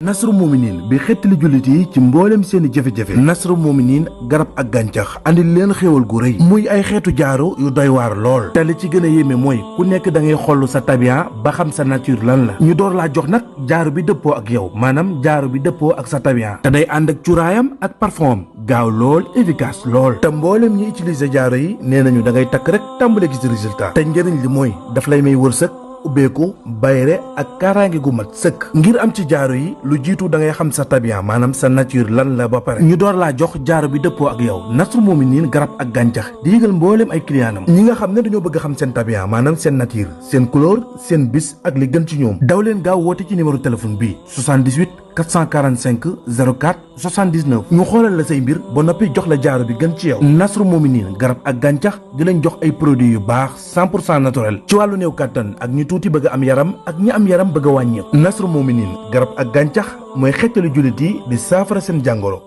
Nasru Mominin bi xettali jullit yi ci mboolem seeni jafe-jafe. Nasru Mominin garab ak gàncax andi leen xéewal gu rëy muy ay xeetu jaaro yu doy waar lool te li ci gën a yéeme mooy ku nekk da ngay xoll sa tabian ba xam sa nature lan la ñu door laa jox nag jaaro bi dëppoo ak yow maanaam jaaro bi dëppoo ak sa tabian te day ànd ak cuuraayam ak parfum am gaaw lool efficace lool te mboolem ñi utiliser jaaro yi nee nañu da ngay takk rek tàmbale gis résultat te njëriñ li mooy daf lay may wërsëg ubbeeku bayre ak kaaraange gu mat sëkk ngir am ci jaaro yi lu jiitu da ngay xam sa tabian maanaam sa nature lan la ba pare ñu door laa jox jaaro bi dëppoo ak yow Nasru Mominin garab ak gàncax di yëgal mbooleem ay clientam ñi nga xam ne dañoo bëgg a xam seen tabian maanaam seen nature seen couleur seen bis ak li gën ci ñoom daw leen gaaw woote ci numéro téléphone bi 78 445 04 79 ñu xoolal la say mbir ba noppi jox la jaaro bi gën ci yow Nasru Mominin garab ak gàncax di leen jox ay produits yu baax 100% naturel ci wàllu néew kàttan ak ñu tuuti bëgg a am yaram ak ñi am yaram bëgg a wàññeeku Nasru Mominin garab ak gàncax mooy xettali jullit yi di saafara seen jàngoro.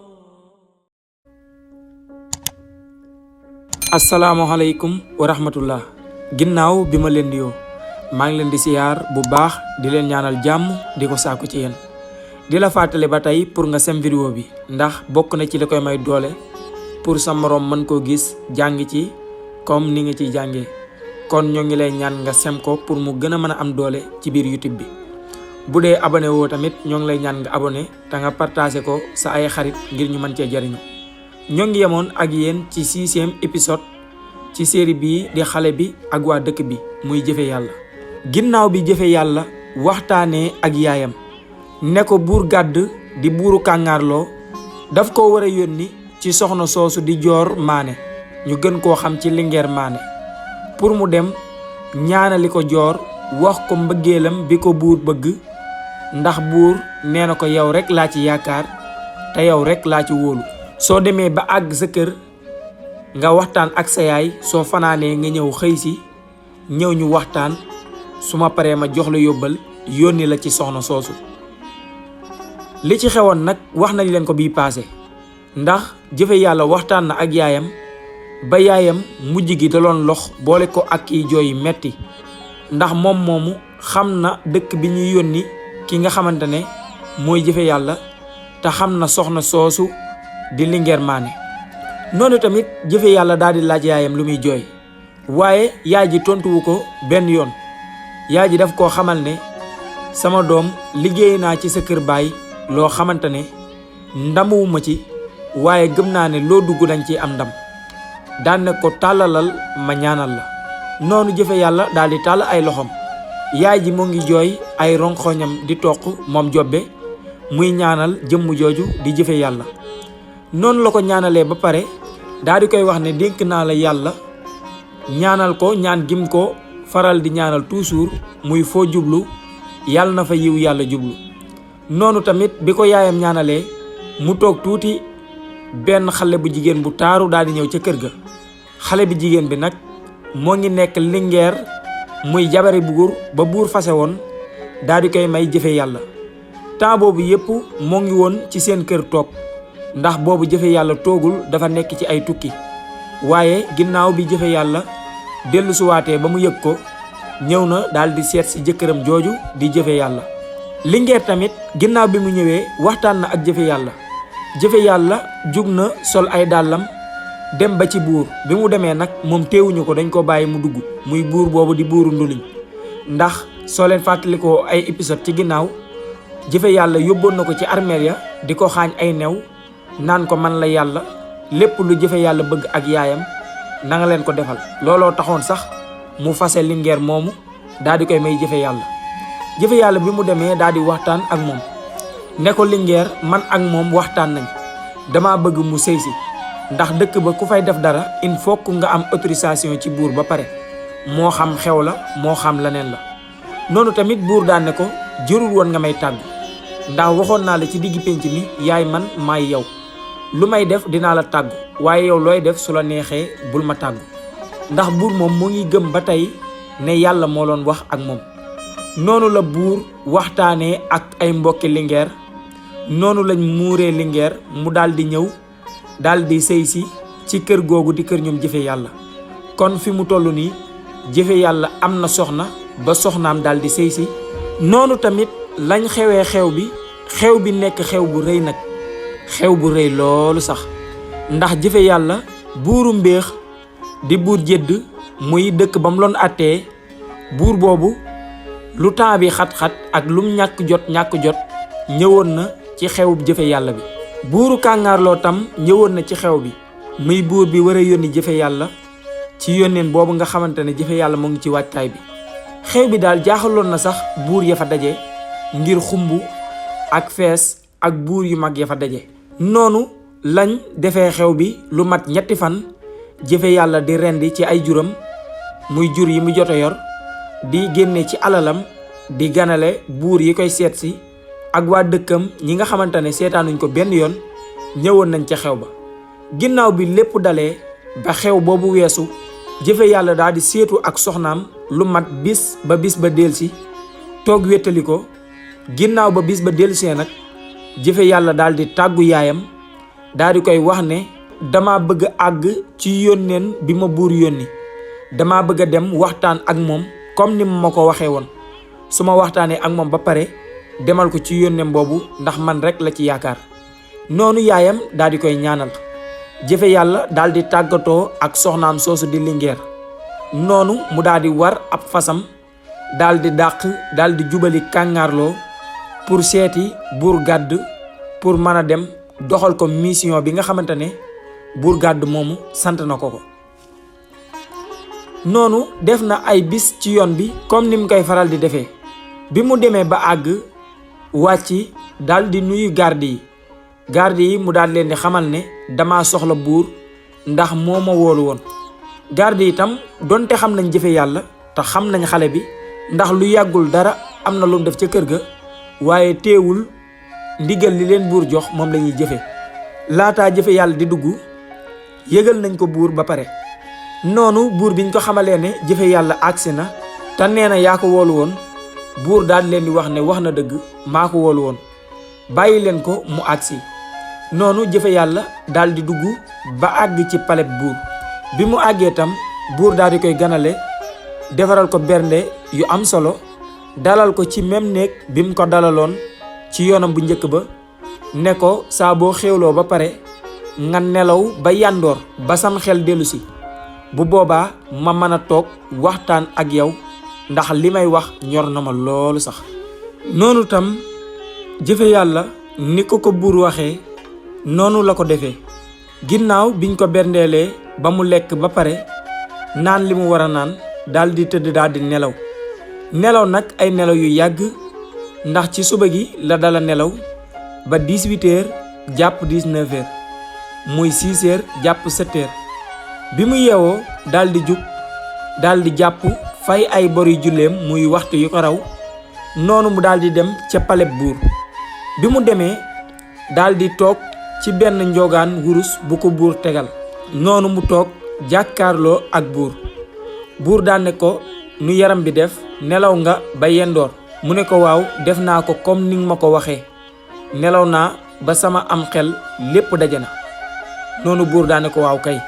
asalaamaaleykum wa rahmatullah ginnaaw bi ma leen di yoo maa ngi leen di siyaar bu baax di leen ñaanal jàmm di ko sàkku ci yéen di la fàttali ba tey pour nga sem vidéo bi ndax bokk na ci li koy may doole pour sa moroom mën koo gis jàng ci comme ni nga ciy jàngee kon ñoo ngi lay ñaan nga sem ko pour mu gën a mën a am doole ci biir YouTube bi bu dee abonné woo tamit ñoo ngi lay ñaan nga abonné te nga partagé ko sa ay xarit ngir ñu mën cee jariñu ñoo ngi yemoon ak yéen ci 6e épisode ci série bii di xale bi ak waa dëkk bi muy jëfe yàlla ginnaaw bi jëfe yàlla waxtaanee ak yaayam ne ko buur gàdd di buuru kàngaarloo daf ko war a yónni ci soxna soosu di joor maane ñu gën koo xam ci lingeer maane pour mu dem ñaanali ko joor wax ko mbëggeelam bi ko buur bëgg ndax buur nee na ko yow rek laa ci yaakaar te yow rek laa ci wóolu soo demee ba àgg sa kër nga waxtaan ak sa yaay soo fanaanee nga ñëw xëy si ñëw ñu waxtaan su ma paree ma jox la yóbbal yónni la ci soxna soosu li ci xewoon nag wax nañ leen ko bii paase ndax jëfe yàlla waxtaan na ak yaayam ba yaayam mujj gi da doon lox boole ko ak kiy jooy metti ndax moom moomu xam na dëkk bi ñuy yónni ki nga xamante ne mooy jëfe yàlla te xam na soxna soosu di lingeer maane noonu tamit jëfe yàlla daal di laaj yaayam lu muy jooy waaye yaay ji tontuwu ko benn yoon yaay ji daf koo xamal ne sama doom liggéey naa ci sa kër baay loo xamante ne ndamuwuma ci waaye gëm naa ne loo dugg dañ ciy am ndam daan ne ko tàllalal ma ñaanal la noonu jëfe yàlla daal di tàll ay loxom yaay ji mu ngi jooy ay ronxoñam di toq moom jobbe muy ñaanal jëmm jooju di jëfe yàlla noonu la ko ñaanalee ba pare daal di koy wax ne dénk naa la yàlla ñaanal ko ñaan gim ko faral di ñaanal toujours muy foo jublu yàlla na fa yiw yàlla jublu noonu tamit bi ko yaayam ñaanalee mu toog tuuti benn xale bu jigéen bu taaru daal di ñëw ca kër ga xale bi jigéen bi nag moo ngi nekk lingeer muy jabari buur ba buur fase woon daal di koy may jëfe yàlla temps boobu yépp moo ngi woon ci seen kër toog ndax boobu jëfe yàlla toogul dafa nekk ci ay tukki waaye ginnaaw bi jëfe yàlla dellu suwaatee ba mu yëg ko ñëw na daal di seet si jëkkëram jooju di jëfe yàlla lingeer tamit ginnaaw bi mu ñëwee waxtaan na ak jëfe yàlla jug na sol ay dàllam dem ba ci buur bi mu demee nag moom teewuñu ko dañ ko bàyyi mu dugg muy buur boobu di buuru nduliñ ndax soo leen fàttalikoo ay épisode ci ginnaaw jëfe yàlla yóbboon na ko ci armeel ya di ko xaañ ay new naan ko man la yàlla lépp lu jëfe yàlla bëgg ak yaayam na nga leen ko defal looloo taxoon sax mu fase lingeer moomu daal di koy may jëfe yàlla bi mu demee daal di waxtaan ak moom ne ko lingeer man ak moom waxtaan nañ dama bëgg mu sëy si ndax dëkk ba ku fay def dara il faut que nga am autorisation ci buur ba pare moo xam xew la moo xam leneen la noonu tamit buur daan ne ko jërul woon nga may tàggu ndax waxoon naa la ci diggi pénc mi yaay man maay yow lu may def dinaa la tàggu waaye yow looy def su la neexee bul ma tàggu ndax buur moom mu ngi gëm ba tey ne yàlla moo doon wax ak moom noonu la buur waxtaanee ak ay mbokki lingeer noonu lañ muuree lingeer mu daal di ñëw daal di sëy si ci kër googu di kër ñoom jëfe yàlla kon fi mu toll nii jëfe yàlla am na soxna ba soxnaam daal di sëy si noonu tamit lañ xewee xew bi xew bi nekk xew bu rëy nag, xew bu rëy loolu sax, ndax jëfe yàlla buuru mbéex di buur jëdd muy dëkk ba mu loon attee, buur boobu lu temps bi xat-xat ak lum ñàkk jot ñëwoon na ci xew jëfe yàlla bi. buuru kàngaarloo tam ñëwoon na ci xew bi, muy buur bi war a yónni jëfe yàlla ci yónneen boobu nga xamante ne jëfe yàlla mu ngi ci waajtaay bi. xew bi daal jaaxaloon na sax buur ya fa daje ngir xumb ak fees ak buur yu mag ya fa daje. noonu lañ defee xew bi lu mat 3 fan, jëfe yàlla di rendi ci ay juram, muy jur yi mu jot a yor, di génne ci alalam di ganale buur yi koy seet si ak waa dëkkam ñi nga xamante ne seetaanuñ ko benn yoon, ñëwoon nañ ca xew ba. ginnaaw bi lépp dalee ba xew boobu weesu, jëfe yàlla daal di seetu ak soxnaam lu mat bis ba delsi toog wéttali ko. ginnaaw ba bis ba delsee nag, jëfe yàlla daal di tàggu yaayam, daal di koy wax ne dama bëgg àgg ci yónneen bi ma buur yónni, dama bëgg a dem waxtaan ak moom comme ni ma ko waxee woon. su ma waxtaanee ak moom ba pare demal ko ci yónneen boobu ndax man rek la ci yaakaar. noonu yaayam daal di koy ñaanal. jëfe yàlla daal di tàggatoo ak soxnaam soosu di Lingeer. noonu mu daal di war ab fasam daal di dàq daal di jubali kàngaarloo pour seeti buur gàdd pour mën a dem doxal ko mission bi nga xamante ne buur gàdd moomu sant na ko. noonu def na ay bis ci yoon bi comme ni mu koy faral di defee. bi mu demee ba àgg wàcc daal di nuyu garde yi mu daal leen di xamal ne dama soxla buur ndax moo ma woolu woon. garde yi itam donte xam nañ jëfe yàlla te xam nañ xale bi ndax lu yàggul dara am na lu mu def ca kër ga, waaye teewul ndigal li leen buur jox moom lañuy jëfe. laataa jëfe yàlla di dugg yëgal nañ ko buur ba pare. noonu buur biñ ko xamalee ne jëfe yàlla agsi na te nee na yaa ko woolu woon, buur daal leen di wax ne wax na dëgg, maa ko woolu woon, bàyyi leen ko mu agsi. noonu jëfe yàlla daal di dugg ba àgg ci paleb buur. bi mu àggee tam buur daal di koy ganale, defaral ko bernde yu am solo, dalal ko ci même néeg bi mu ko dalaloon ci yoonam bu njëkk ba, ne ko saa boo xéwloo ba pare nga nelaw ba yàndoor ba sam xel dellu si, bu boobaa ma mën a toog waxtaan ak yow ndax li may wax ñor na ma loolu sax. noonu tam jëfe yàlla ni ko buur waxee noonu la ko defee. ginnaaw biñ ko berndeelee ba mu lekk ba pare naan li mu war a naan, daal di tëdd daal di nelaw nag ay nelaw yu yàgg, ndax ci suba gi la dala nelaw ba 18h jàpp 19h, muy 6h jàpp 7h. bi mu yeewoo daal di jug daal di jàpp fay ay bori julleem muy waxtu yu ko raw. noonu mu daal di dem ca paleb buur. bi mu demee daal di toog ci benn njogaan wurus bu ko buur tegal. noonu mu toog jàkkaarloo ak buur daal ne ko nu yaram bi def, nelaw nga ba yendoor. mu ne ko waaw, def naa ko comme ni nga ma ko waxee, nelaw naa ba sama am xel lépp daje na. noonu buur daal ne ko waaw kay,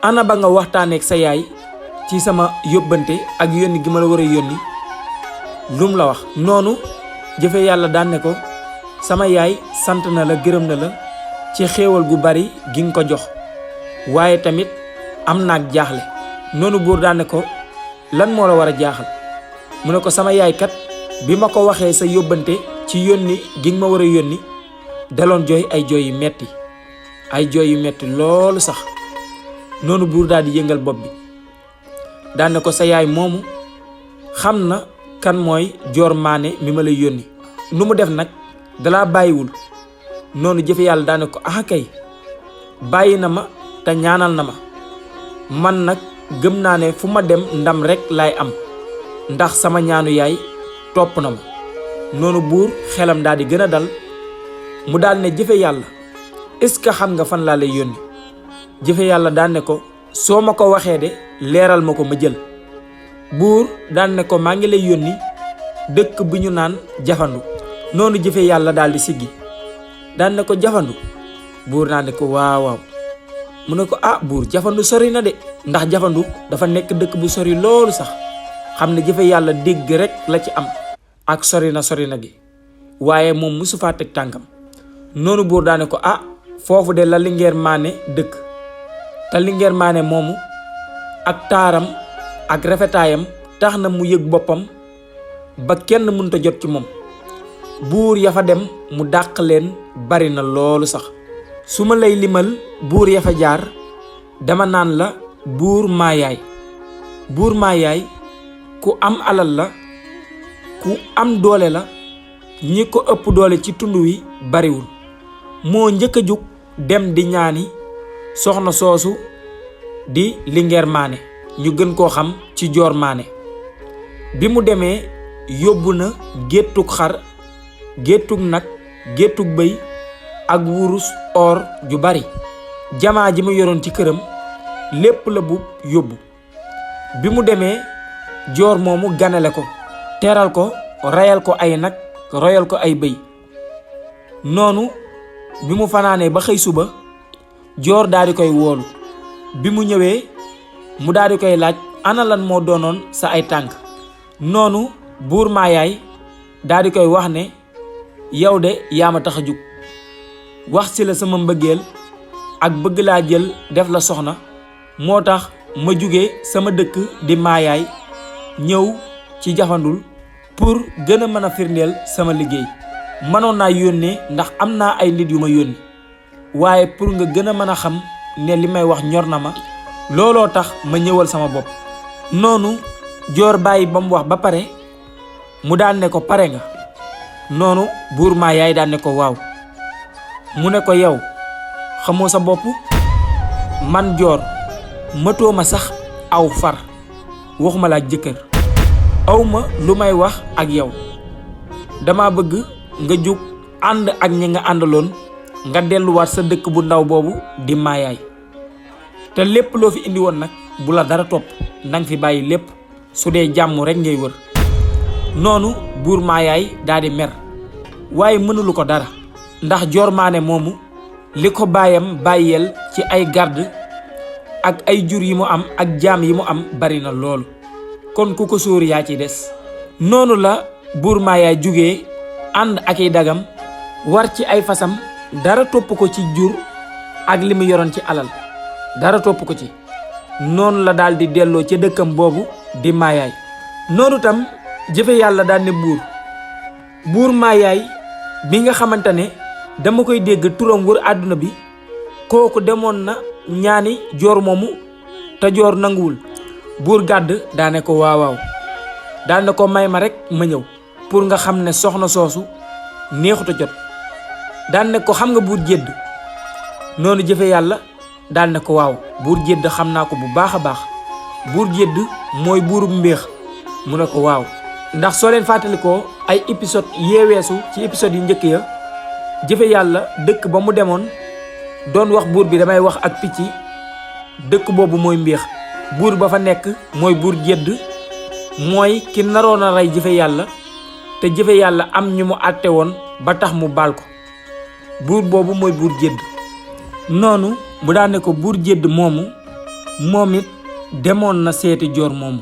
ana ba nga waxtaaneek sa yaay ci sama yóbbante ak yónni gi ma la war a yónni, lum la wax. noonu jëfe yàlla daan ne ko sama yaay sant na la, gërëm na la ci xéewal gu bari gi nga ko jox, waaye tamit am naag jaaxle. noonu buur daan ne ko lan moo la war a jaaxal. mu ne ko sama yaay kat bi ma ko waxee sa yóbbante ci yónni gi nga ma war a yónni, daloon jooy ay jooy yu metti loolu sax. noonu buur daal di yëngal bopp bi daan ne ko sa yaay moomu xam na kan mooy joor maane mi ma lay yónni. nu mu def nag dalaa bàyyiwul. noonu jëfe yàlla daan ne ko ah kay, bàyyi na ma te ñaanal na ma. man nag gëm naa ne fu ma dem ndam rekk laay am ndax sama ñaanu yaay topp na ma. noonu buur xelam daal di gën a dal, mu daal ne jëfe yàlla est-ce que xam nga fan laa lay yónni. jëfe yàlla daan ne ko soo ma ko waxee de leeral ma ko ma jël. buur daan ne ko maa ngi lay yónni dëkk bu ñu naan jafandu. noonu jëfe yàlla daal di siggi daan ne ko jafandu. buur daan ne ko waaw. mu ne ko ah buur, jafandu sori na de, ndax jafandu dafa nekk dëkk bu sori loolu sax. xam ne jëfe yàlla dégg rek la ci am ak sori na gi. waaye moom musu faa teg tànkam. noonu buur daane ko ah foofu de la Linguère Mané dëkk te Linguère Mané moomu ak taaram ak rafetaayam tax na mu yëg boppam ba kenn mënta jot ci moom. buur ya fa dem mu dàq leen bari na loolu sax. su ma lay limal buur ya fa jaar dama naan la buur Maayaay. buur Maayaay ku am alal la, ku am doole la, ñi ko ëpp doole ci tund wi bariwul. moo njëkk a jug dem di ñaani soxna soosu di Linguère Mané ñu gën koo xam ci Joor Mané. bi mu demee yóbbu na géttug xar, géttug nag, géttug bëy ak wurus or ju bari. jamaa ji mu yoroon ci këram lépp la bu yóbbu. bi mu demee joor moomu ganale ko, teral ko, reyal ko ay nag, royal ko ay bëy. noonu bi mu fanaanee ba xëy suba joor daal di koy woolu. bi mu ñëwee mu daal di koy laaj ana lan moo doonoon sa ay tànk. noonu buur Maayaay daal di koy wax ne yow de yaa ma tax a jug, wax ci la sama mbëggeel ak bëgg laa jël def la soxna moo tax ma jóge sama dëkk di Maayaay ñëw ci Jafandul pour gën a mën a firndeel sama liggéey. mënoon naa yónnee ndax am naa ay nit yu ma yónni, waaye pour nga gën a mën a xam ne li may wax ñor na ma, looloo tax ma ñëwal sama bopp. noonu joor bàyyi ba mu wax ba pare mu daan ne ko pare nga. noonu buur Maayaay daan ne ko waaw. mu ne ko yow xamoo sa bopp, man joor mëtoo ma sax aw far, waxuma la jëkkër. awma lu may wax ak yow, dama bëgg nga jug ànd ak ñi nga àndaloon nga delluwaat sa dëkk bu ndaw boobu di Maayaay. te lépp loo fi indi woon nag bu la dara topp, nanga fi bàyyi lépp su dee jàmm rek ngay wër. noonu buur Maayaay daal di mer, waaye mënulu ko dara ndax Joor Mané moomu li ko baayam bàyyeel ci ay garde ak ay jur yi mu am ak jaam yi mu am bari na loolu, kon ku ko sóor yaa ci des. noonu la buur Maayaay jugee ànd ak i dagam war ci ay fasam, dara topp ko ci jur ak li mu yoroon ci alal, dara topp ko ci. noonu la daal di delloo ca dëkkam boobu di Maayaay. noonu tam jëfe yàlla daal ne buur Maayaay bi nga xamante ne dama koy dégg turam wër àdduna bi, kooku demoon na ñaani joor moomu te joor nanguwul. buur gàdd daane ko waawaaw, daane ko may ma rek ma ñëw pour nga xam ne soxna soosu neexut a jot. daan ne ko xam nga buur jédd. noonu jëfe yàlla daan ne ko waaw buur jédd xam naa ko bu baax a baax. buur jédd mooy buurub mbéex. mu ne ko waaw, ndax soo leen fàttalikoo ay épisode yeeweesu ci épisode yu njëkk ya, jëfe yàlla dëkk ba mu demoon doon wax buur bi damay wax ak picc, dëkk boobu mooy mbéex. buur ba fa nekk mooy buur jédd, mooy ki naroon a rey jëfe yàlla te jëfe yàlla am ñu mu àtte woon ba tax mu baal ko. buur boobu mooy buur jédd. noonu mu daane ko buur jédd moomu moom it demoon na seeti joor moomu.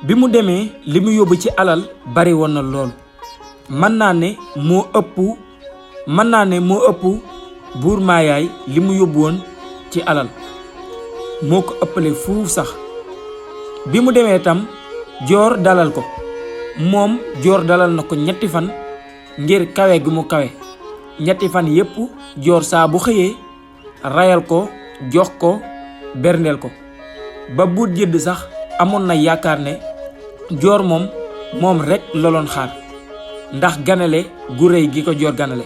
bi mu demee li mu yóbbu ci alal bari woon na loolu, mën naa ne moo ëpp buur Maayaay li mu yóbbu woon ci alal, moo ko ëppale fuuf sax. bi mu demee tam joor dalal ko, moom joor dalal na ko 3 fan ngir kawe gi mu kawe. 3 fan yépp joor saa bu xëyee rayal ko, jox ko, berndeel ko. ba buur jédd sax amoon na yaakaar ne joor moom rek loloon xaar ndax ganale gu réy gi ko joor ganale.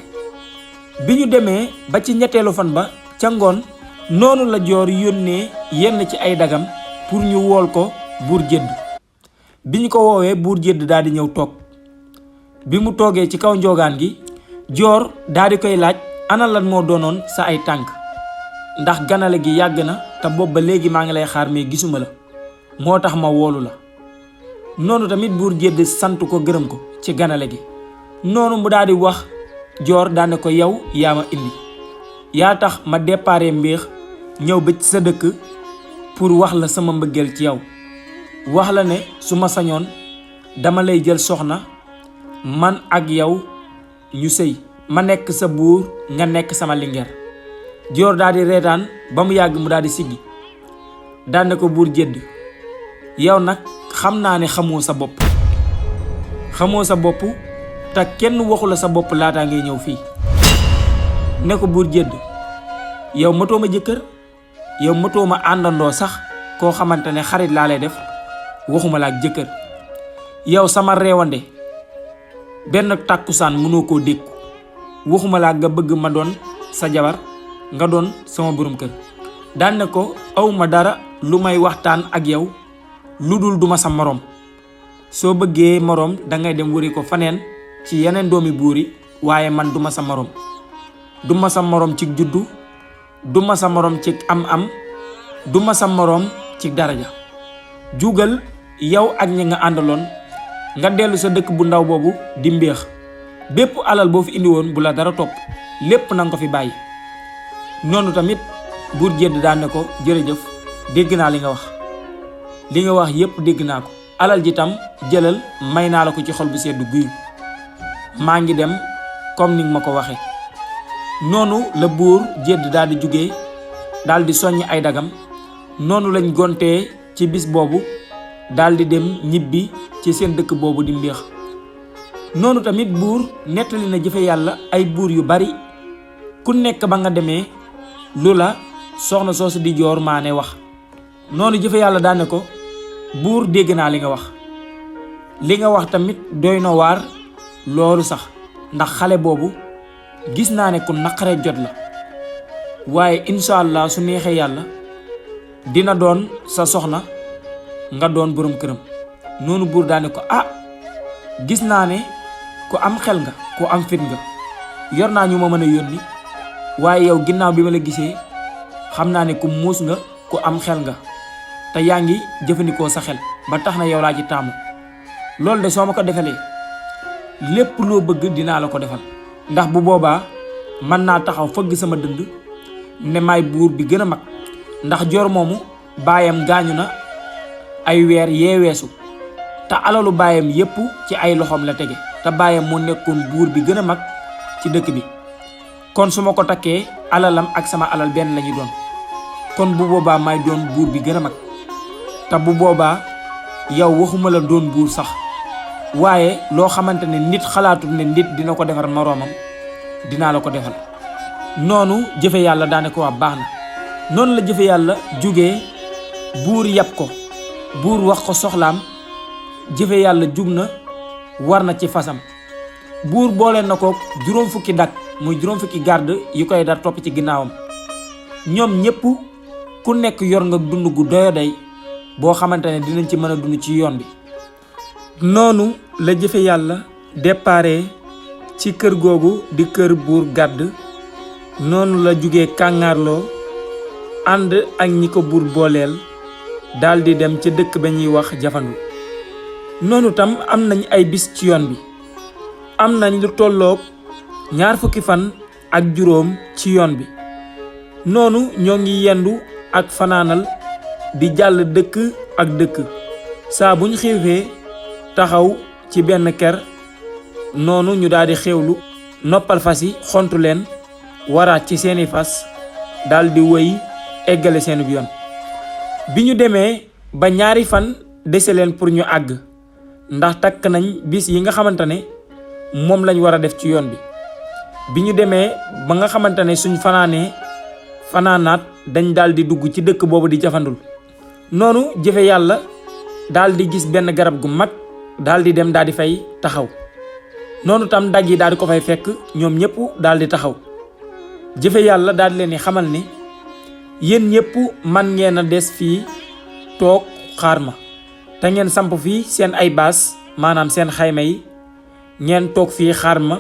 bi ñu demee ba ci ñetteelu fan ba ca ngoon, noonu la joor yónnee yenn ci ay dagam pour ñu wool ko buur jédd. bi ñu ko woowee buur jédd daal di ñëw toog. bi mu toogee ci kaw njoogaan gi, joor daal di koy laaj ana lan moo doonoon sa ay tànk, ndax ganale gi yàgg na te boobu ba léegi maa ngi lay xaar mais gisuma la, moo tax ma woolu la. noonu tamit buur jédd sant ko gërëm ko ci ganale gi. noonu mu daal di wax joor daane ko yow yaa ma indi, yaa tax ma déparé mbéex ñëw ba ci sa dëkk pour wax la sama mbëggeel ci yow, wax la ne su ma sañoon dama lay jël soxna man ak yow ñu sëy ma nekk sa buur nga nekk sama lingeer. Joor daal di reetaan ba mu yàgg mu daal di siggi daan ne ko buur Jédd yow nag xam naa ne xamoo sa bopp te kenn waxu la sa bopp laataa ngay ñëw fii. ne ko buur Jédd yow matoo ma jëkkër, yow matoo ma àndandoo sax koo xamante ne xarit laa lay def, waxuma la ak jëkkër. yow sama reewande benn tàkkusaan mënoo koo dékku, waxuma la nga bëgg ma doon sa jabar nga doon sama borom kër. daan ne ko awma dara lu may waxtaan ak yow lu dul duma sa moroom. soo bëggee moroom dangay dem wëri ko faneen ci yeneen doomi buur yi, waaye man duma sa moroom. duma sa moroom ci juddu, duma sa moroom ci am-am, duma sa moroom ci daraja. jugal yow ak ñi nga àndaloon nga dellu sa dëkk bu ndaw boobu di mbéex. bépp alal boo fi indi woon bu la dara topp, lépp na nga ko fi bàyyi. noonu tamit buur Jédd daan ne ko jërëjëf, dégg naa li nga wax yépp dégg naa ko. alal ji tam jëlal, may naa la ko ci xol bu sedd guyu. maa ngi dem comme ni nga ma ko waxee. noonu la buur Jédd daal di jóge daal di soññ ay dagam. noonu lañ gontee ci bis boobu daal di dem ñibbi ci seen dëkk boobu di mbéex. noonu tamit buur nettali na jëfe yàlla ay buur yu bari, ku nekk ba nga demee lu la soxna soosu di Joor Maane wax. noonu jëfe yàlla daane ko buur dégg naa li nga wax tamit doy na waar loolu sax, ndax xale boobu gis naa ne ku naqare jot la, waaye incha allah su neexee yàlla dina doon sa soxna nga doon borom këram. noonu buur daane ko gis naa ne ku am xel nga, ku am fit nga, yor naa ñu ma mën a yónni, waaye yow ginnaaw bi ma la gisee xam naa ne ku muus nga, ku am xel nga, te yaa ngi jëfandikoo sa xel ba tax na yow laa ci taamu. loolu de soo ma ko defalee lépp loo bëgg dinaa la ko defal, ndax bu boobaa mën naa taxaw fëgg sama dënd ne maay buur bi gën a mag. ndax Joor moomu baayam gaañu na ay weer yee weesu, te alalu baayam yépp ci ay loxoom la tege, te baayam moo nekkoon buur bi gën a mag ci dëkk bi. kon su ma ko takkee alalam ak sama alal benn lañuy doon, kon bu boobaa may doon buur bi gën a mag. te bu boobaa yow waxuma la doon buur sax, waaye loo xamante ne nit xalaatul ne nit dina ko defar moroomam dinaa la ko defal. noonu jëfe yàlla daane ko waa baax na. noonu la jëfe yàlla jógee, buur yàpp ko, buur wax ko soxlaam. jëfe yàlla jug na, war na ci fasam. buur boole na ko juróom fukki dak, muy juróom fukki garde yu koy dar topp ci ginnaawam. ñoom ñépp ku nekk yor nga dund gu doyoday boo xamante ne dinañ ci mën a dund ci yoon bi. noonu la jëfe yàlla déparé ci kër googu di kër buur gàdd. noonu la jóge kàngaarloo ànd ak ñi ko buur booleel daldi dem ca dëkk ba ñuy wax jafandu. noonu tam am nañ ay bis ci yoon bi, am nañ lu tolloog 20 fukki fan ak juróom ci yoon bi. noonu ñoo ngi yendu ak fanaanal di jàll dëkk ak dëkk. saa buñ xiifee taxaw ci benn ker, noonu ñu daldi xewlu noppal fas yi, xontu leen, waraat ci seeni fas daldi wëy eggale seen yoon. bi ñu demee ba 2 fan dese leen pour ñu àgg, ndax takk nañ bis yi nga xamante ne moom lañ war a def ci yoon bi. bi ñu demee ba nga xamante ne suñ fanaanaat dañ daldi dugg ci dëkk boobu di jafandul. noonu jëfe yàlla daldi gis benn garab gu mag, daldi dem daldi fay taxaw. noonu tam daj yi daldi ko fay fekk, ñoom ñépp daldi taxaw. jëfe yàlla daldi leen di xamal ni yéen ñépp man ngeen a des fii toog xaar ma, te ngeen samp fii seen ay baas, maanaam seen xayma yi, ngeen toog fii xaar ma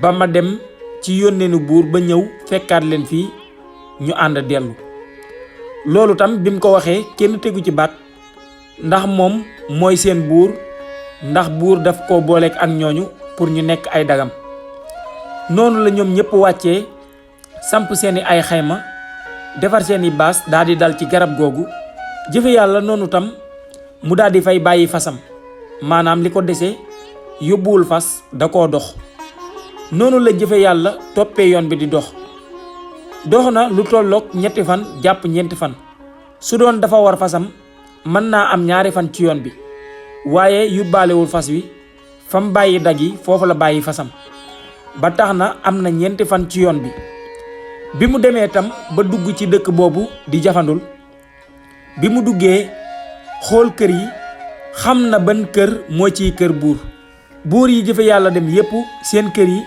ba ma dem ci yónneenu buur ba ñëw fekkaat leen fii ñu ànd dellu. loolu tam bi mu ko waxee kenn tegu ci baat, ndax moom mooy seen buur, ndax buur daf ko booleek ak ñooñu pour ñu nekk ay dagam. noonu la ñoom ñépp wàccee samp seeni ay xayma, defar seeni baas daldi dal ci garab googu. jëfe yàlla noonu tam mu daldi fay bàyyi fasam, maanaam li ko dese yóbbuwul fas, da koo dox. noonu la jëfe yàlla toppee yoon bi di dox na lu tolloog 3 fan jàpp 4 fan su doon dafa war fasam mën naa am 2 fan ci yoon bi waaye yóbbaalewul fas wi fam bàyyi dag yi foofu la bàyyi fasam ba tax na am na 4 fan ci yoon bi mu demee tam ba dugg ci dëkk boobu di jafandul bi mu duggee xool kër yi xam na ban kër moo ciy kër buur yi jëfe yàlla dem yépp seen kër yi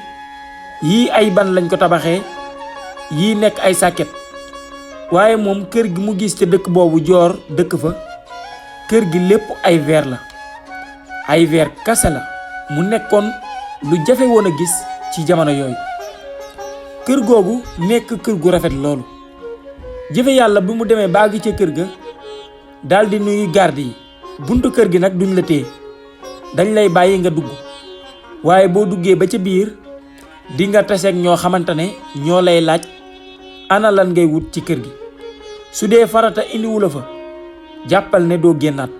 yii ay ban lañ ko tabaxee yii nekk ay sàkket waaye moom kër gi mu gis ca dëkk boobu joor dëkk fa kër gi lépp ay verre la ay verre kase la mu nekkoon lu jafe woon a gis ci jamono yooyu kër googu nekk kër gu rafet loolu jëfe yàlla bi mu demee baagi ca kër ga daldi nuyu garde yi buntu kër gi nag duñ la téye dañ lay bàyyi nga dugg waaye boo duggee ba ca biir di nga taseeg ñoo xamante ne ñoo lay laaj ana lan ngay wut ci kër gi su dee farata indiwu la fa jàppal ne doo génnaat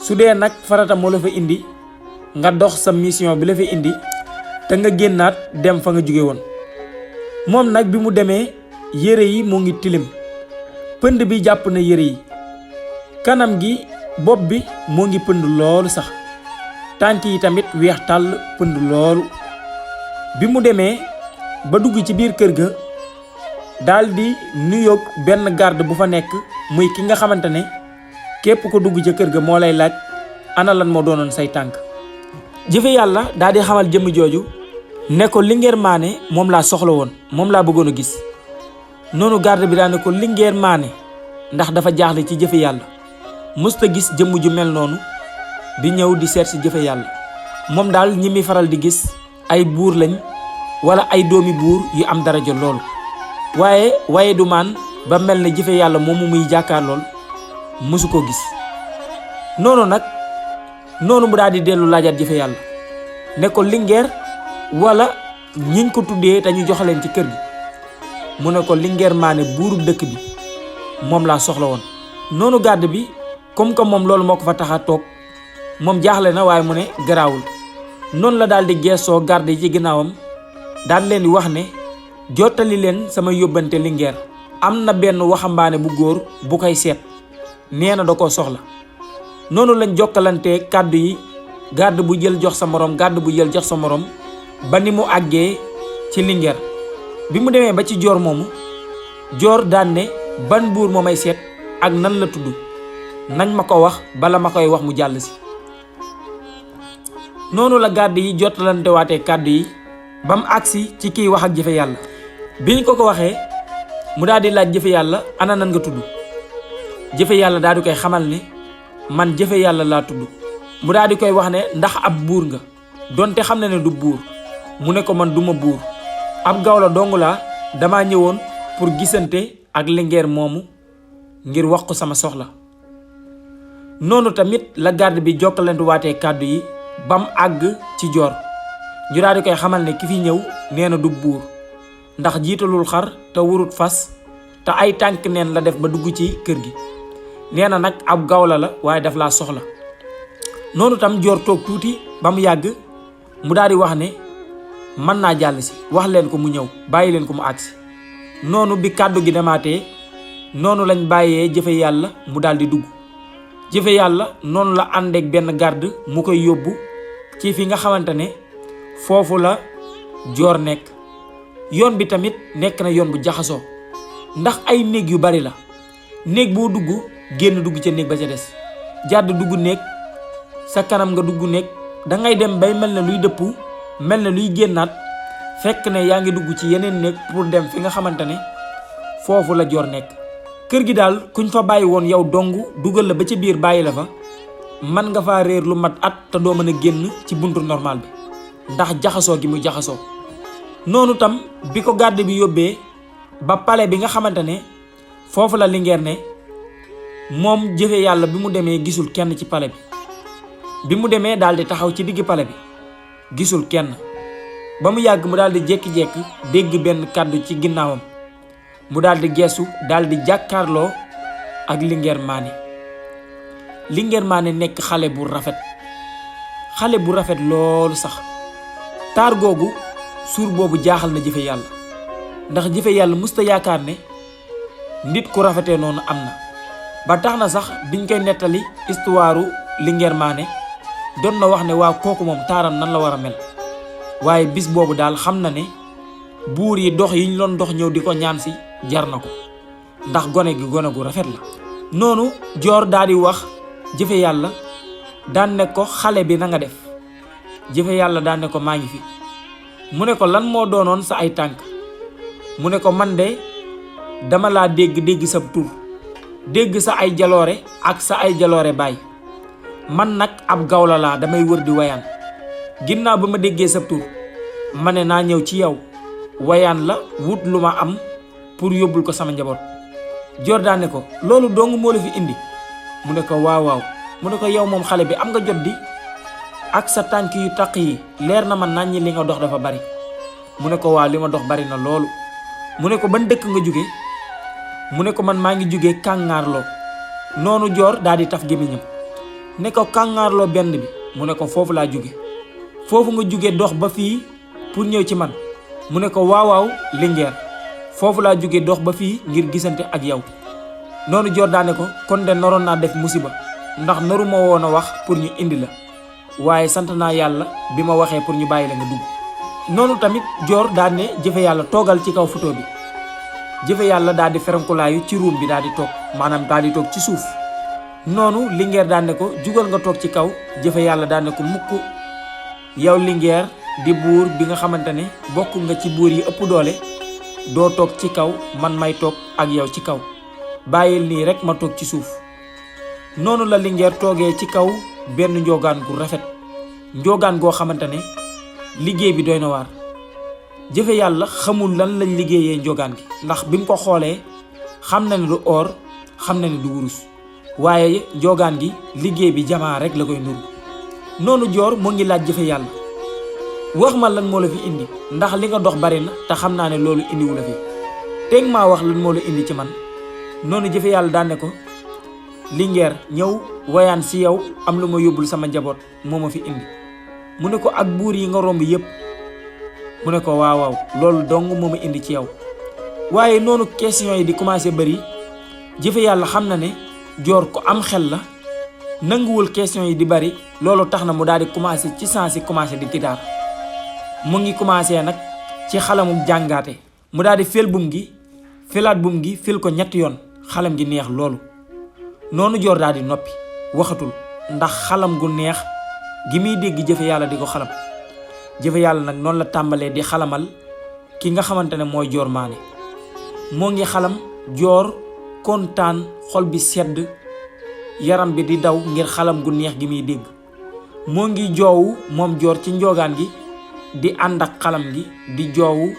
su dee nag farata moo la fa indi nga dox sa mission bi la fa indi te nga génnaat dem fa nga jóge woon moom nag bi mu demee yére yi moo ngi tilim pënd bi jàpp na yére yi kanam gi bopp bi moo ngi pënd loolu sax tànk yi tamit weex tàll pënd loolu bi mu demee ba dugg ci biir kër ga daldi nuyoog benn garde bu fa nekk muy ki nga xamante ne képp ko dugg ca kër ga moo lay laaj ana lan moo doonoon say tànk jëfe yàlla daldi xamal jëmm jooju ne ko Linguère Mané moom laa soxla woon moom laa bëggoon a gis noonu garde bi daa ne ko Linguère Mané ndax dafa jaaxle ci jëfe yàlla musta gis jëmm ju mel noonu di ñëw di seet si jëfe yàlla moom daal ñi mi faral di gis ay buur lañ wala ay doomi buur yu am daraja loolu waaye du maan ba mel ne jëfe yàlla moomu muy jàkkaar lool mësu ko gis noonu mu daal di dellu laajaat jëfe yàlla ne ko Linguère wala ñiñ ko tuddee te ñu jox leen ci kër gi mu ne ko Linguère Mané buurub dëkk bi moom laa soxla woon noonu garde bi comme que moom loolu moo ko fa tax a toog moom jaaxle na waaye mu ne garaawul noonu la daal di geesoo garde yi ci ginnaawam daal leen di wax ne jottali leen sama yóbbante Linguère am na benn waxambaane bu góor bu koy seet nee na da koo soxla noonu lañ jokkalantee kàddu yi garde bu jël jox sa morom garde bu jël jox sa morom ba ni mu àggee ci Linguère bi mu demee ba ci joor moomu joor daan ne ban buur moo may seet ak nan la tudd nañ ma ko wax bala ma koy wax mu jàll si noonu la garde yi jottalante waatee kàddu yi ba mu agsi ci kiy wax ak jëfe yàlla biñ ko waxee mu daal di laaj jëfe yàlla ana nan nga tudd jëfe yàlla daal di koy xamal ne man jëfe yàlla laa tudd mu daal di koy wax ne ndax ab buur nga donte xam na ne du buur mu ne ko man duma buur ab gawla dong laa dama ñëwoon pour gisante ak Linguère moomu ngir wax ko sama soxla noonu tamit la garde bi jokkalante waatee kàddu yi bam àgg ci joor ñu daal di koy xamal ne ki fi ñëw nee na du buur ndax jiitalul xar te wurut fas te ay tànk neen la def ba dugg ci kër gi nee na nag ab gawla la waaye daf laa soxla noonu tam joor toog tuuti ba mu yàgg mu daal di wax ne mën naa jàll si wax leen ko mu ñëw bàyyi leen ko mu agsi noonu bi kàddu gi demaatee noonu lañ bàyyee jëfe yàlla mu daal di dugg jëfe yàlla noonu la àndeek benn garde mu koy yóbbu ci fi nga xamante ne foofu la joor nekk yoon bi tamit nekk na yoon bu jaxasoo ndax ay néeg yu bari la néeg boo dugg génn dugg ca néeg ba ca des jàdd dugg néeg sa kanam nga dugg néeg dangay dem bay mel ne luy dëpp mel ne luy génnaat fekk ne yaa ngi dugg ci yeneen néeg pour dem fi nga xamante ne foofu la joor nekk kër gi daal kuñ fa bàyyi woon yow dong dugal la ba ca biir bàyyi la fa man nga faa réer lu mat at te doo mën a génn ci buntu normal bi ndax jaxasoo gi mu jaxasoo noonu tam bi ko garde bi yóbbee ba palais bi nga xamante ne foofu la Linguère ne moom jëfe yàlla bi mu demee gisul kenn ci palais bi mu demee daal di taxaw ci digg palais bi gisul kenn ba mu yàgg mu daal di jékki-jékki dégg benn kàddu ci ginnaawam mu daal di geesu daal di jàkkaarloo ak Linguère Mané nekk xale bu rafet loolu sax taar googu suur boobu jaaxal na jëfe yàlla ndax jëfe yàlla musta yaakaar ne nit ku rafetee noonu am na ba tax na sax biñ koy nettali histoire Linguère Mané doon na wax ne waa kooku moom taaram nan la war a mel waaye bis boobu daal xam na ne buur yi dox yi ñu doon dox ñëw di ko ñaan si jar na ko ndax gone gi gone gu rafet la. noonu joor daal di wax jëfe yàlla daan ne ko xale bi na nga def jëfe yàlla daan ne ko maa ngi fi mu ne ko lan moo doonoon sa ay tànk mu ne ko man de dama laa dégg sa tur dégg sa ay jaloore ak sa ay jaloore baay man nag ab gawla laa damay wër di wayaan ginnaaw ba ma déggee sa tur ma ne naa ñëw ci yow wayaan la wut lu ma am pour yóbbul ko sama njaboot. joor daan ne ko loolu dong moo la fi indi mu ne ko waaw mu ne ko yow moom xale bi am nga jot di ak sa tànk yu taq yi leer na ma naññi li nga dox dafa bari mu ne ko waaw li ma dox bari na loolu mu ne ko ban dëkk nga jóge mu ne ko man maa ngi jóge kàngaarloo noonu joor daal di taf gémmiñam ne ko kàngaarloo benn bi mu ne ko foofu laa jóge foofu nga jóge dox ba fii pour ñëw ci man mu ne ko waaw Linguère foofu laa jóge dox ba fii ngir gisante ak yow noonu joor daane ko kon de naroon naa def musiba ndax naru ma woon a wax pour ñu indi la waaye sant naa yàlla bi ma waxee pour ñu bàyyi la nga dugg. noonu tamit joor daal ne jëfe yàlla toogal ci kaw photo bi jëfe yàlla daal di ferankulaayu ci ruum bi daal di toog maanaam daal di toog ci suuf noonu Linguère daan ne ko jugal nga toog ci kaw jëfe yàlla daan ne ko mukk yow Linguère di buur bi nga xamante ne bokk nga ci buur yi ëpp doole doo toog ci kaw man may toog ak yow ci kaw bàyyil nii rek ma toog ci suuf. noonu la Linguère toogee ci kaw benn njogaan gu rafet njogaan goo xamante ne liggéey bi doy na waar jëfe yàlla xamul lan lañ liggéeyee njogaan gi ndax bi mu ko xoolee xam na ne du or xam na ne du wurus waaye njogaan gi liggéey bi jamaa rek la koy nuru. noonu joor moo ngi laaj jëfe yàlla wax ma lan moo la fi indi ndax li nga dox bari na te xam naa ne loolu indiwu la fi teg maa wax lan moo la indi ci man. noonu jëfe yàlla daan ne ko Linguère ñëw wayaan si yow am lu ma yóbbul sama njaboot moo ma fi indi mu ne ko ak buur yi nga romb yépp mu ne ko waaw loolu dong moo ma indi ci yow. waaye noonu question yi di commencé bari jëfe yàlla xam na ne joor ko am xel la nanguwul question yi di bari loolu tax na mu daal di commencé ci sens yi commencé di gitaar mu ngi commencé nag ci xalamum jàngaate mu daal di fel bum gi filaat bum gi fil ko ñetti yoon xalam gi neex loolu. noonu joor daal di noppi waxatul ndax xalam gu neex gi muy dégg jëfe yàlla di ko xalam jëfe yàlla nag noonu la tàmbalee di xalamal ki nga xamante ne mooy Joor Mané moo ngi xalam joor kontaan xol bi sedd yaram bi di daw ngir xalam gu neex gi muy dégg moo ngi joowu moom joor ci njoogaan gi di ànd ak xalam gi di joowu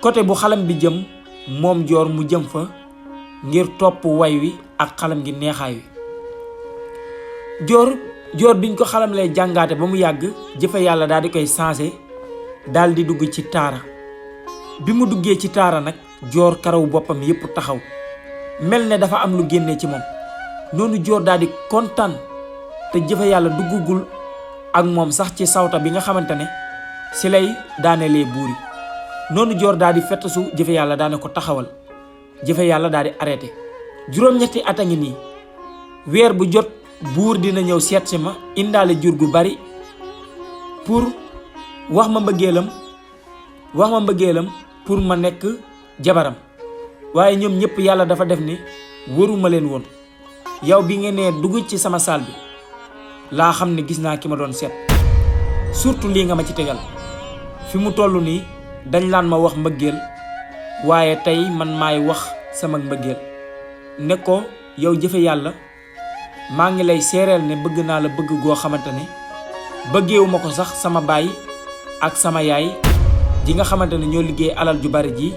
côté bu xalam bi jëm moom joor mu jëm fa ngir topp way wi ak xalam gi neexaay wi. joor biñ ko xalam lay jàngaate ba mu yàgg jëfe yàlla daal di koy changé daal di dugg ci taara bi mu duggee ci taara nag joor karaw boppam yépp taxaw mel ne dafa am lu génnee ci moom noonu joor daal di kontaan te jëfe yàlla duggugul ak moom sax ci sawta bi nga xamante ne si lay daanelee buur yi noonu joor daal di fettasu jëfe yàlla daane ko taxawal jëfe yàlla daal di arrêté. juróom-ñetti at a ngi nii weer bu jot buur dina ñëw seet si ma indaale jur gu bari pour wax ma mbëggeelam pour ma nekk jabaram waaye ñoom ñëpp yàlla dafa def ni wëruma leen woon yow bi nga nee dugg ci sama saal bi laa xam ne gis naa ki ma doon seet surtout lii nga ma ci tegal fi mu toll nii dañ laan ma wax mbëggeel waaye tey man maay wax sama mbëggeel ne ko yow jëfe yàlla maa ngi lay seereel ne bëgg naa la bëgg goo xamante ne bëggeewu ma ko sax sama baay ak sama yaay ji nga xamante ne ñoo liggéey alal ju bari ji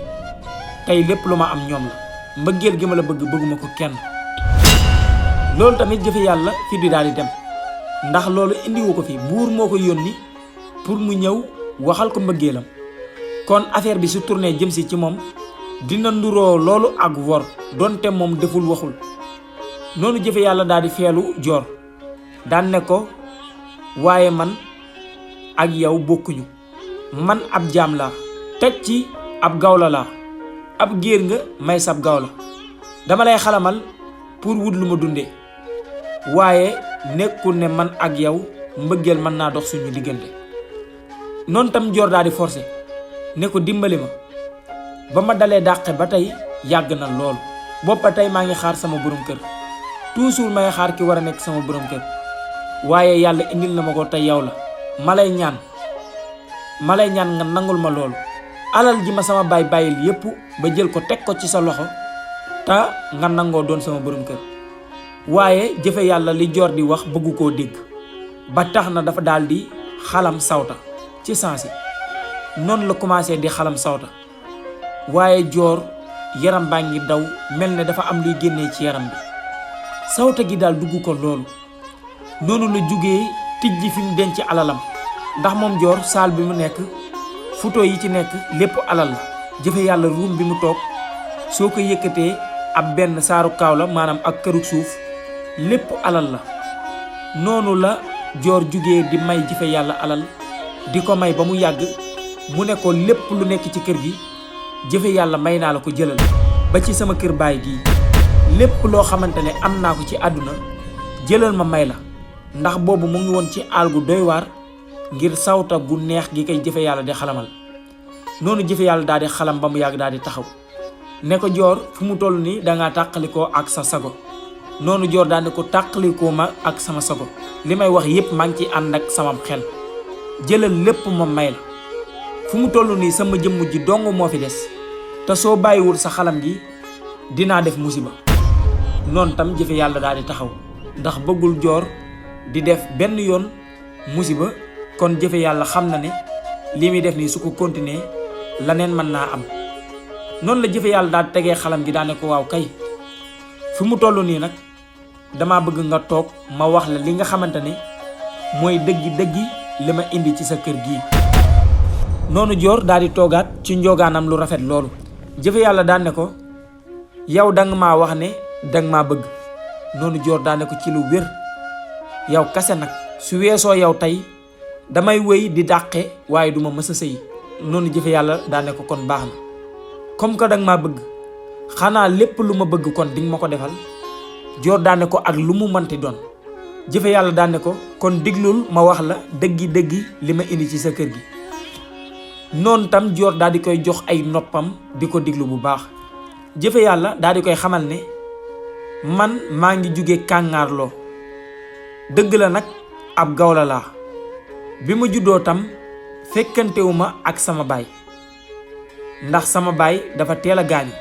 tey lépp lu ma am ñoom la mbëggeel gi ma la bëgguma ko kenn. loolu tamit jëfe yàlla fi di daal di dem ndax loolu indiwu ko fi buur moo ko yónni pour mu ñëw waxal ko mbëggeelam kon affaire bi su tourné jëm si ci moom dina nduroo loolu ak wor donte moom deful waxul. noonu jëfe yàlla daal di feelu joor daan ne ko waaye man ak yow bokkuñu man ab jaam laa teg ci ab gawla laa ab géer nga may sab gawla dama lay xalamal pour wut lu ma dundee waaye nekkul ne man ak yow mbëggeel mën naa dox suñu diggante. noonu tam joor daal di forcé ne ko dimbali ma ba ma dalee dàqe ba tey yàgg na lool boppa tey maa ngi xaar sama borom kër toujours may xaar ki war a nekk sama borom kër waaye yàlla indil na ma ko tey yow la ma lay ñaan nga nangul ma loolu alal ji ma sama baay bàyyil yépp ba jël ko teg ko ci sa loxo te nga nangoo doon sama borom kër. waaye jëfe yàlla li joor di wax bëggu koo dégg ba tax na dafa daal di xalam sawta ci sansi noonu la commencé di xalam sawta waaye joor yaram baa ngi daw mel ne dafa am luy génnee ci yaram bi sawta gi daal dugg ko loolu noonu la jugee tijji fi mu denc alalam ndax moom joor saal bi mu nekk photo yi ci nekk lépp alal la jëfe yàlla ruum bi mu toog soo ko yëkkatee ab benn saaru kaaw la maanaam ak kërug suuf lépp alal la noonu la joor jugee di may jëfe yàlla alal di ko may ba mu yàgg mu ne ko lépp lu nekk ci kër gi jëfe yàlla may naa la ko jëlal ba ci sama kër baay gii lépp loo xamante ne am naa ko ci àdduna jëlal ma may la ndax boobu mu ngi woon ci àll gu doy waar ngir sawta gu neex gi koy jëfe yàlla di xalamal. noonu jëfe yàlla daal di xalam ba mu yàgg daal di taxaw ne ko joor fu mu toll nii dangaa tàqalikoo ak sa sago noonu joor daal ne ko tàqalikoo ma ak sama sago li may wax yépp maa ngi ci ànd ak sama xel jëlal lépp ma may la fu mu toll nii sama jëmm ji dong moo fi des te soo bàyyiwul sa xalam gi dinaa def musiba. noonu tam jëfe yàlla daal di taxaw ndax bëggul joor di def benn yoon musiba kon jëfe yàlla xam na ne li muy def nii su ko continuer laneen mën naa am. noonu la jëfe yàlla daal tegee xalam gi daane ko waaw kay fi mu toll nii nag dama bëgg nga toog ma wax la li nga xamante ne mooy dëggi li ma indi ci sa kër gii. noonu joor daal di toogaat ci njoogaanam lu rafet loolu jëfe yàlla daan ne ko yow danga maa wax ne danga maa bëgg. noonu joor daan ne ko ci lu wér yow kase nag su weesoo yow tey damay wéy di dàqe waaye duma mës a sëyi. noonu jëfe yàlla daan ne ko kon baax na comme que danga maa bëgg xanaa lépp lu ma bëgg kon dinga ma ko defal. joor daan ne ko ak lu mu mënti doon. jëfe yàlla daan ne ko kon diglul ma wax la dëggi li ma indi ci sa kër gi. noonu tam joor daal di koy jox ay noppam di ko diglu bu baax jëfe yàlla daal di koy xamal ne man maa ngi jóge kàngaarloo dëgg la nag ab gawla laa bi ma juddoo tam fekkantewuma ak sama baay ndax sama baay dafa teel a gaañu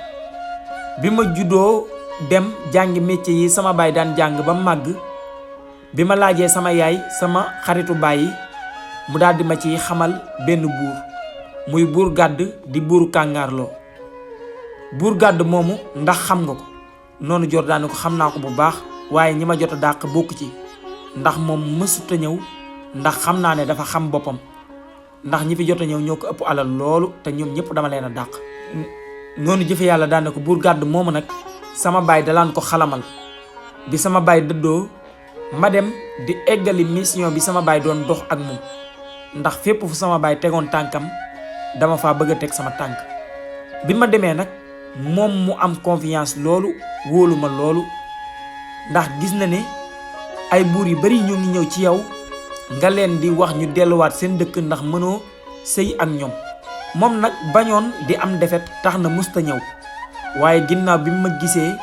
bi ma juddoo dem jàngi métier yi sama baay daan jàng ba màgg bi ma laajee sama yaay sama xaritu baay yi mu daal di ma ci xamal benn buur muy buur gàdd di buuru kàngaarloo. buur gàdd moomu ndax xam nga ko. noonu joor daane ko xam naa ko bu baax waaye ñi ma jot a dàq bokk ci ndax moom mësut a ñëw ndax xam naa ne dafa xam boppam ndax ñi fi jot a ñëw ñoo ko ëpp alal loolu te ñoom ñëpp dama leen a dàq. noonu jëfe yàlla daane ko buur gàdd moomu nag sama baay dalaan ko xalamal bi sama baay dëddoo ma dem di eggali mission bi sama baay doon dox ak moom ndax fépp fu sama baay tegoon tànkam dama faa bëgg a teg sama tànk. bi ma demee nag moom mu am confiance loolu wóolu ma loolu ndax gis na ne ay buur yu bari ñu ngi ñëw ci yow nga leen di wax ñu delluwaat seen dëkk ndax mënoo sëy ak ñoom. moom nag bañoon di am defet tax na musta ñëw waaye ginnaaw bi ma gisee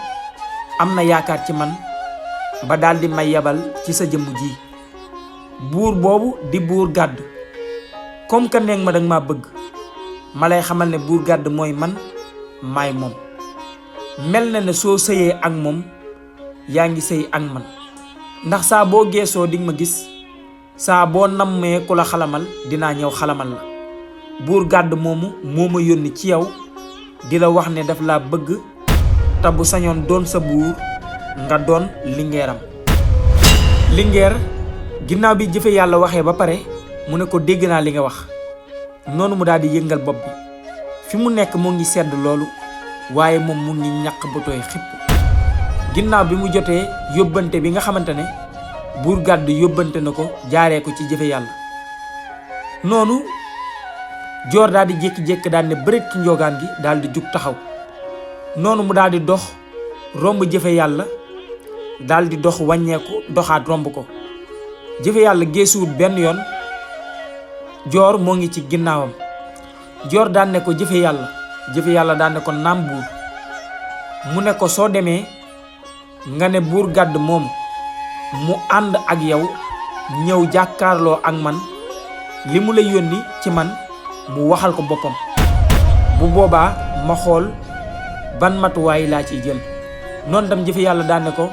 am na yaakaar ci man ba daal di may yebal ci sa jëmm ji. buur boobu di buur gàdd comme que neeg ma danga maa bëgg ma lay xamal ne buur gàdd mooy man maay moom. mel na ne soo sëyee ak moom yaa ngi sëy ak man ndax saa boo geesoo dinga ma gis saa boo nammee ku la xalamal dinaa ñëw xalamal la. buur gàdd moomu moo ma yónni ci yow di la wax ne daf laa bëgg te bu sañoon doon sa buur nga doon lingeeram. lingeer ginnaaw bi jëfe yàlla waxee ba pare mu ne ko dégg naa li nga wax. noonu mu daal di yëngal bopp bi fi mu nekk mu ngi sedd loolu waaye moom mu ngi ñaq ba tooy xipp. ginnaaw bi mu jotee yóbbante bi nga xamante ne buur gàdd yóbbante na ko jaaree ko ci jëfe yàlla. noonu joor daal di jékki-jékki daal ne bëreet ci njogaan gi daal di jug taxaw noonu mu daal di dox romb jëfe yàlla daal di dox wàññeeku doxaat romb ko jëfe yàlla geesuwut benn yoon joor moo ngi ci ginnaawam joor daan ne ko jëfe yàlla daan ne ko naam buur mu ne ko soo demee nga ne buur gàdd moom mu ànd ak yow ñëw jàkkaarloo ak man li mu la yónni ci man mu waxal ko boppam bu boobaa ma xool ban matuwaay laa ciy jël noonu tam jëfe yàlla daan ne ko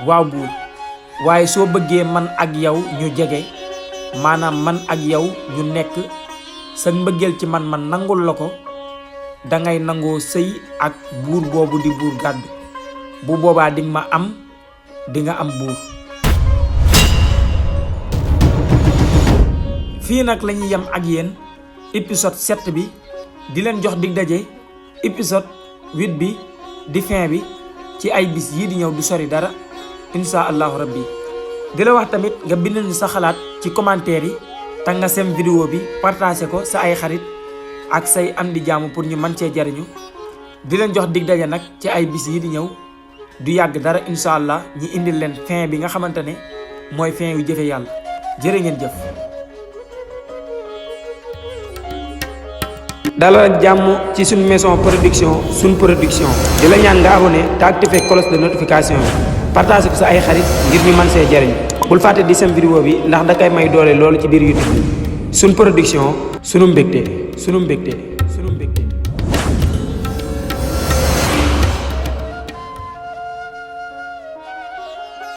waaw buur waaye soo bëggee man ak yow ñu jege maanaam man ak yow ñu nekk sa mbëggeel ci man nangul la ko dangay nangoo sëy ak buur boobu di buur gàdd bu boobaa di nga am buur. fii nag la ñuy yem ak yéen épisode 7 bi di leen jox dig daje épisode 8 bi di fin bi ci ay bis yii di ñëw du sori dara insha allahu rabbi di la wax tamit nga bind ñu sa xalaat ci commentaire yi te nga sem vidéo bi partagé ko sa ay xarit ak say am di jaamu pour ñu mën cee jariñu di leen jox dig daje nag ci ay bis yi di ñëw du yàgg dara insha allah ñi indil leen fin bi nga xamante ne mooy fin yu jëfe yàlla jërë ngeen jëf. dalal ak jàmm ci suñ maison production di la ñaan nga abonné te activé cloche de notification bi partagé ko sa ay xarit ngir ñu mën see jariñ bul fàtte di sem vidéo bi ndax da koy may doole loolu ci biir YouTube suñ production sunu mbégte